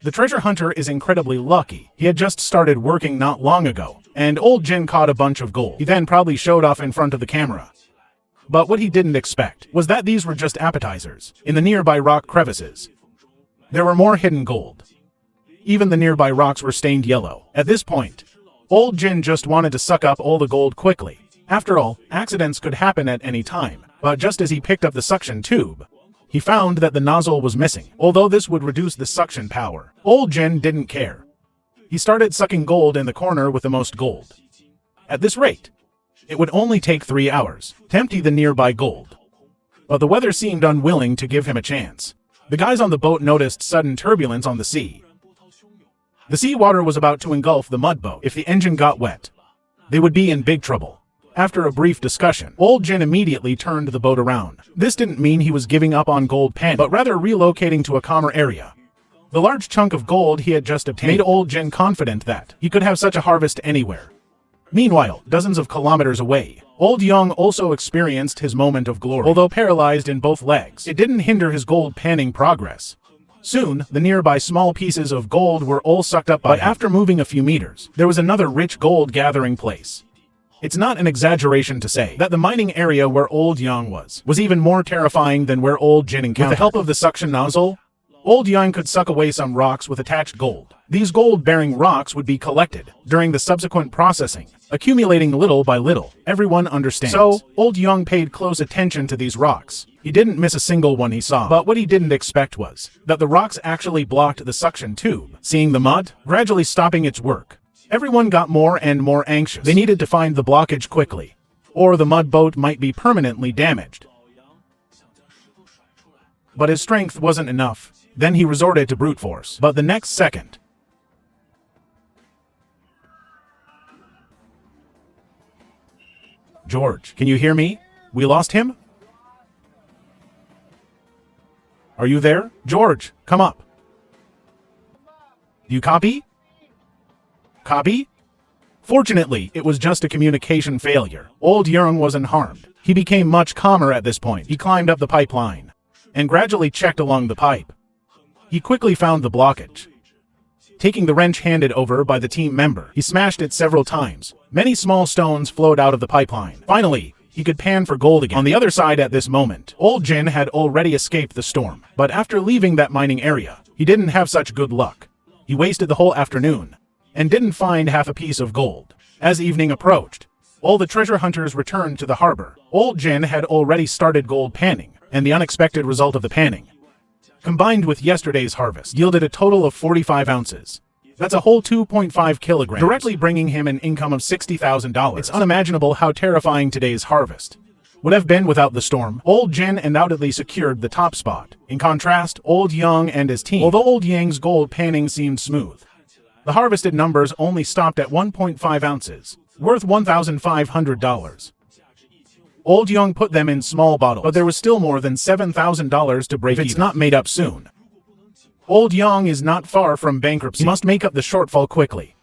The treasure hunter is incredibly lucky. He had just started working not long ago, and old Jin caught a bunch of gold. He then proudly showed off in front of the camera. But what he didn't expect was that these were just appetizers. In the nearby rock crevices, there were more hidden gold. Even the nearby rocks were stained yellow. At this point, old Jin just wanted to suck up all the gold quickly. After all, accidents could happen at any time. But just as he picked up the suction tube, he found that the nozzle was missing. Although this would reduce the suction power, old Jin didn't care. He started sucking gold in the corner with the most gold. At this rate, it would only take 3 hours to empty the nearby gold. But the weather seemed unwilling to give him a chance. The guys on the boat noticed sudden turbulence on the sea. The seawater was about to engulf the mud boat. If the engine got wet, they would be in big trouble. After a brief discussion, old Jin immediately turned the boat around. This didn't mean he was giving up on gold panning, but rather relocating to a calmer area. The large chunk of gold he had just obtained made old Jin confident that he could have such a harvest anywhere. Meanwhile, dozens of kilometers away, old Young also experienced his moment of glory. Although paralyzed in both legs, it didn't hinder his gold panning progress. Soon, the nearby small pieces of gold were all sucked up by him. But after moving a few meters, there was another rich gold gathering place. It's not an exaggeration to say that the mining area where old Young was even more terrifying than where old Jin encountered. With the help of the suction nozzle, old Young could suck away some rocks with attached gold. These gold-bearing rocks would be collected during the subsequent processing, accumulating little by little. Everyone understands. So, old Young paid close attention to these rocks. He didn't miss a single one he saw. But what he didn't expect was that the rocks actually blocked the suction tube, seeing the mud gradually stopping its work. Everyone got more and more anxious. They needed to find the blockage quickly, or the mud boat might be permanently damaged. But his strength wasn't enough. Then he resorted to brute force. But the next second, George, can you hear me? We lost him? Are you there? George, come up. Do you copy? Copy? Fortunately, it was just a communication failure. Old Young was unharmed. He became much calmer at this point. He climbed up the pipeline and gradually checked along the pipe. He quickly found the blockage. Taking the wrench handed over by the team member, he smashed it several times. Many small stones flowed out of the pipeline. Finally, he could pan for gold again. On the other side at this moment, old Jin had already escaped the storm. But after leaving that mining area, he didn't have such good luck. He wasted the whole afternoon and didn't find half a piece of gold. As evening approached, all the treasure hunters returned to the harbor. Old Jin had already started gold panning, and the unexpected result of the panning, combined with yesterday's harvest, yielded a total of 45 ounces. That's a whole 2.5 kilograms, directly bringing him an income of $60,000. It's unimaginable how terrifying today's harvest would have been without the storm. Old Jin undoubtedly secured the top spot. In contrast, old Young and his team, although old Yang's gold panning seemed smooth, the harvested numbers only stopped at 1.5 ounces, worth $1,500. Old Young put them in small bottles, but there was still more than $7,000 to break even. If it's not made up soon, old Young is not far from bankruptcy. He must make up the shortfall quickly.